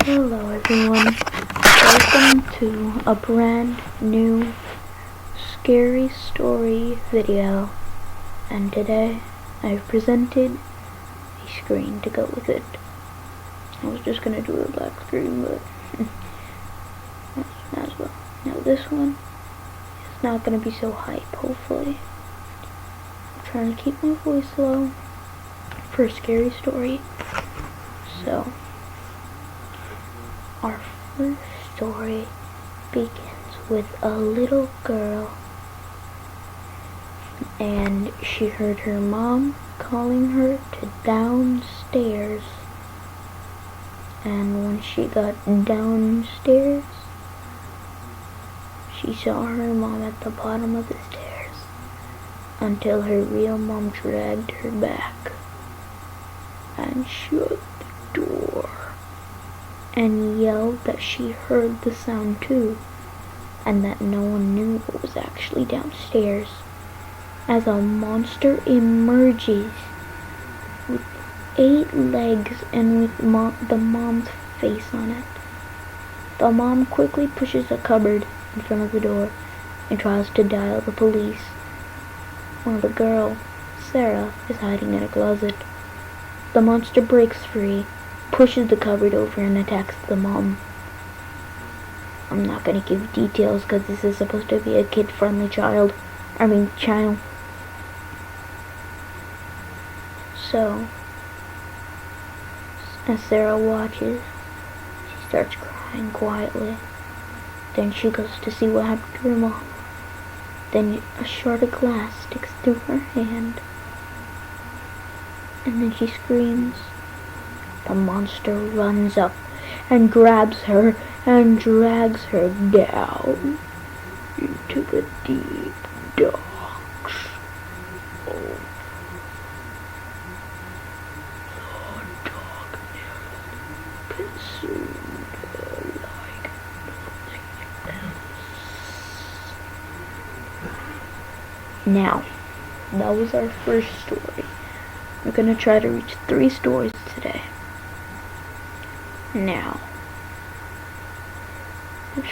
Hello everyone, welcome to a brand new scary story video, and today I've presented a screen to go with it. I was just gonna do a black screen, but might as well. Now this one is not gonna be so hype, hopefully. I'm trying to keep my voice low for a scary story, so our first story begins with a little girl, and she heard her mom calling her to downstairs. And when she got downstairs, she saw her mom at the bottom of the stairs until her real mom dragged her back and shut the door and yelled that she heard the sound too, and that no one knew what was actually downstairs, as a monster emerges with 8 legs and with the mom's face on it. The mom quickly pushes a cupboard in front of the door and tries to dial the police, while the girl, Sarah, is hiding in a closet. The monster breaks free, pushes the cupboard over, and attacks the mom. I'm not gonna give details because this is supposed to be a kid-friendly channel. So, as Sarah watches, she starts crying quietly. Then she goes to see what happened to her mom. Then a shard of glass sticks through her hand, and then she screams. The monster runs up and grabs her and drags her down into the deep darks of the darkness, consumed her like nothing else. Now, that was our first story. We're gonna try to reach 3 stories today. Now, the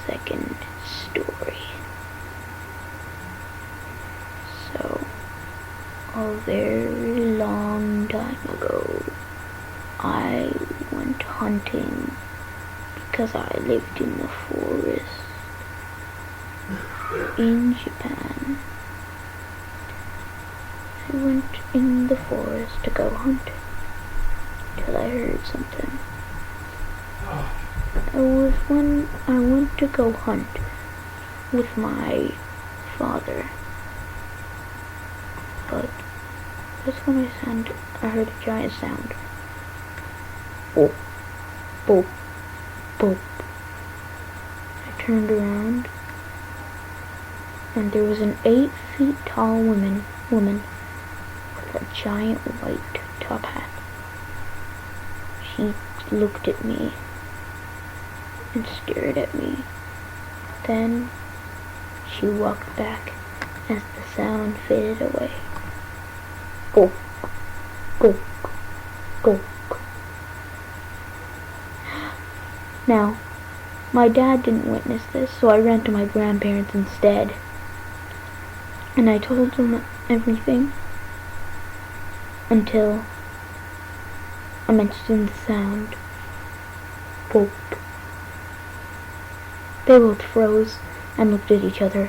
second story. So, a very long time ago, I went hunting because I lived in the forest in Japan. I went in the forest to go hunt till I heard something. It was when I went to go hunt with my father, but that's when I heard a giant sound. Boop, boop, boop. I turned around, and there was an 8 feet tall woman with a giant white top hat. She looked at me and stared at me. Then she walked back as the sound faded away. Gulp, gulp, gulp. Now, my dad didn't witness this, so I ran to my grandparents instead. And I told them everything until I mentioned the sound. Gulp. They both froze and looked at each other.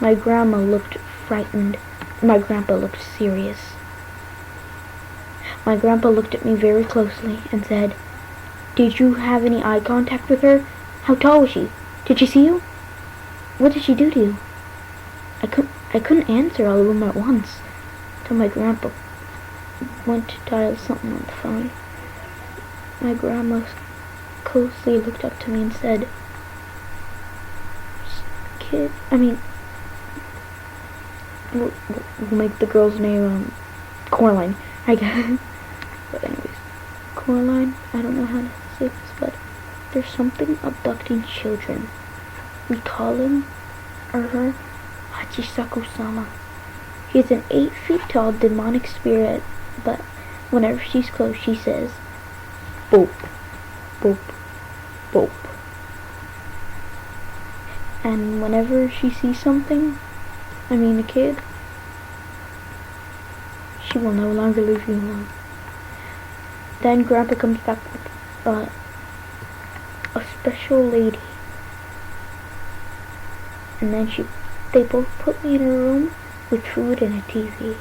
My grandma looked frightened. My grandpa looked serious. My grandpa looked at me very closely and said, "Did you have any eye contact with her? How tall was she? Did she see you? What did she do to you?" I couldn't answer all of them at once until my grandpa went to dial something on the phone. My grandma closely looked up to me and said, we'll make the girl's name Coraline, I guess. But anyways, Coraline, I don't know how to say this, but there's something abducting children. We call him or her Hachisaku-sama. He's an 8 feet tall demonic spirit, but whenever she's close, she says, boop, boop, boop. And whenever she sees something, a kid, she will no longer leave you alone. Then Grandpa comes back with a special lady. And then they both put me in a room with food and a TV.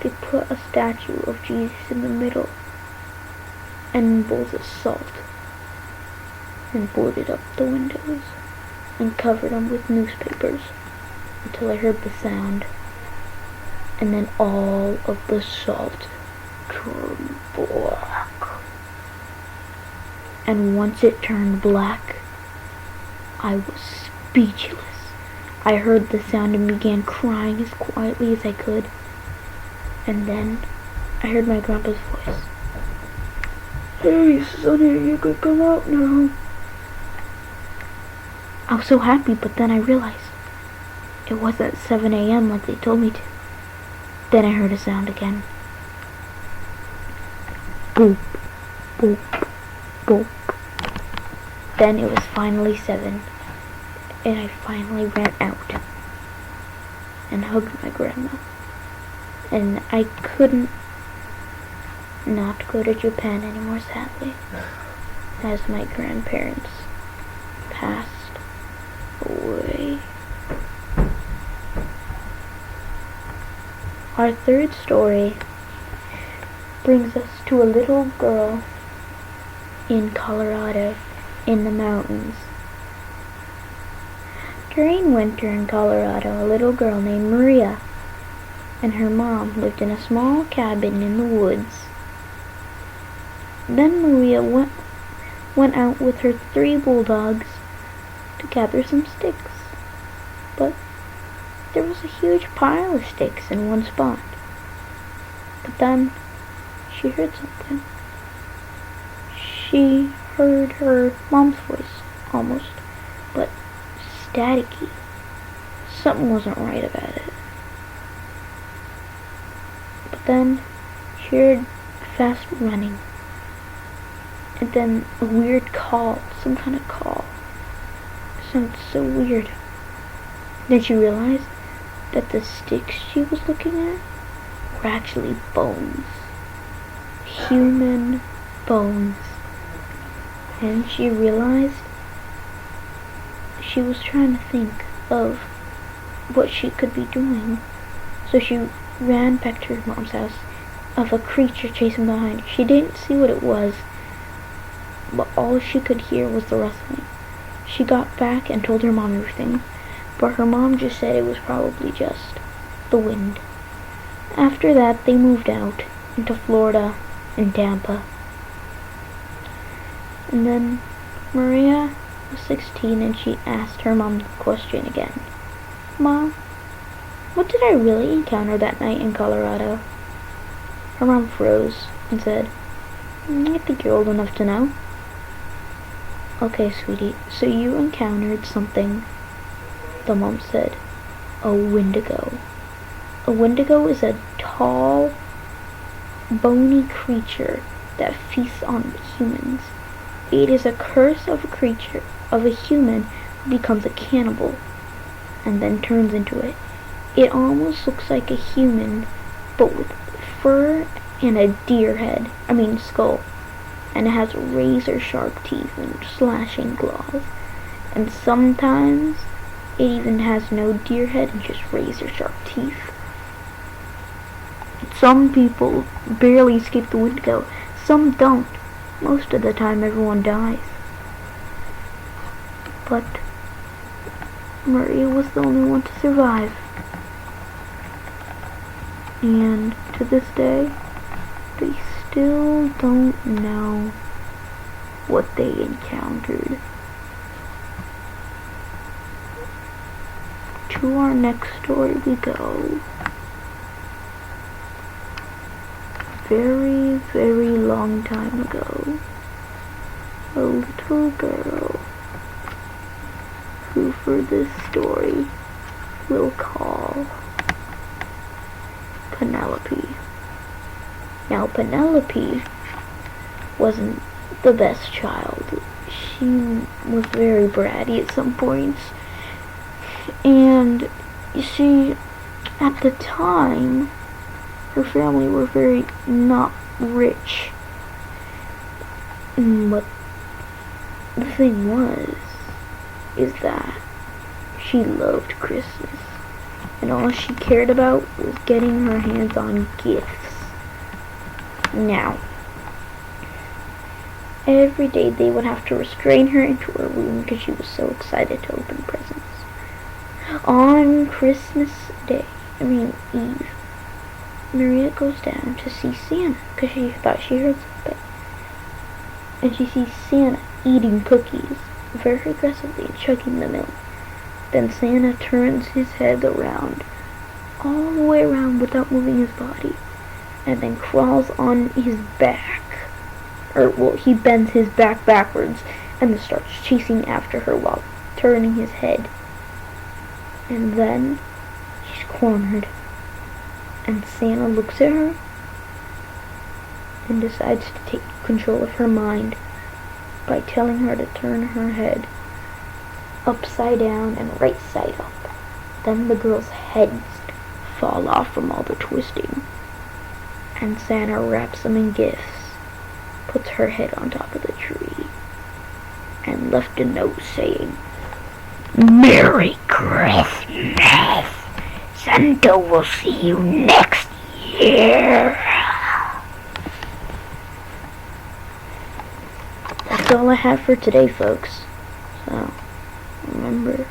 They put a statue of Jesus in the middle and bowls of salt and boarded up the windows and covered them with newspapers until I heard the sound, and then all of the salt turned black. And once it turned black, I was speechless. I heard the sound and began crying as quietly as I could. And then I heard my grandpa's voice. "Hey, Sonny, you can come out now." I was so happy, but then I realized it wasn't 7 a.m. like they told me to. Then I heard a sound again. Boop, boop, boop. Then it was finally 7, and I finally ran out and hugged my grandma. And I couldn't not go to Japan anymore, sadly, as my grandparents passed away. Our third story brings us to a little girl in Colorado, in the mountains. During winter in Colorado, a little girl named Maria and her mom lived in a small cabin in the woods. Then Maria went out with her 3 bulldogs to gather some sticks. But there was a huge pile of sticks in one spot. But then she heard something. She heard her mom's voice, almost, but staticky. Something wasn't right about it. But then she heard fast running, and then a weird call, some kind of call. It sounded so weird. Then she realized that the sticks she was looking at were actually bones. Human bones. And she realized she was trying to think of what she could be doing. So she ran back to her mom's house of a creature chasing behind her. She didn't see what it was, but all she could hear was the rustling. She got back and told her mom everything, but her mom just said it was probably just the wind. After that, they moved out into Florida and Tampa. And then Maria was 16 and she asked her mom the question again. "Mom, what did I really encounter that night in Colorado?" Her mom froze and said, "I think you're old enough to know." "Okay, sweetie, so you encountered something," the mom said. "A wendigo." A wendigo is a tall, bony creature that feasts on humans. It is a curse of a human who becomes a cannibal and then turns into it. It almost looks like a human, but with fur and a deer head, skull. And it has razor sharp teeth and slashing claws. And sometimes it even has no deer head and just razor sharp teeth. Some people barely escape the wendigo. Some don't. Most of the time everyone dies. But Maria was the only one to survive. And to this day, they still don't know what they encountered. To our next story we go. Very, very long time ago, a little girl, who for this story we'll call Penelope. Now Penelope wasn't the best child. She was very bratty at some points. And you see, at the time, her family were very not rich. But the thing is that she loved Christmas. And all she cared about was getting her hands on gifts. Now, every day they would have to restrain her into her room because she was so excited to open presents. On Christmas Eve, Maria goes down to see Santa because she thought she heard something. And she sees Santa eating cookies very aggressively and chugging the milk. Then Santa turns his head around, all the way around without moving his body, and then crawls on his back. He bends his back backwards and starts chasing after her while turning his head. And then she's cornered, and Santa looks at her and decides to take control of her mind by telling her to turn her head upside down and right side up. Then the girl's heads fall off from all the twisting, and Santa wraps them in gifts, puts her head on top of the tree, and left a note saying, "Merry Christmas! Santa will see you next year." That's all I have for today, folks. So, remember,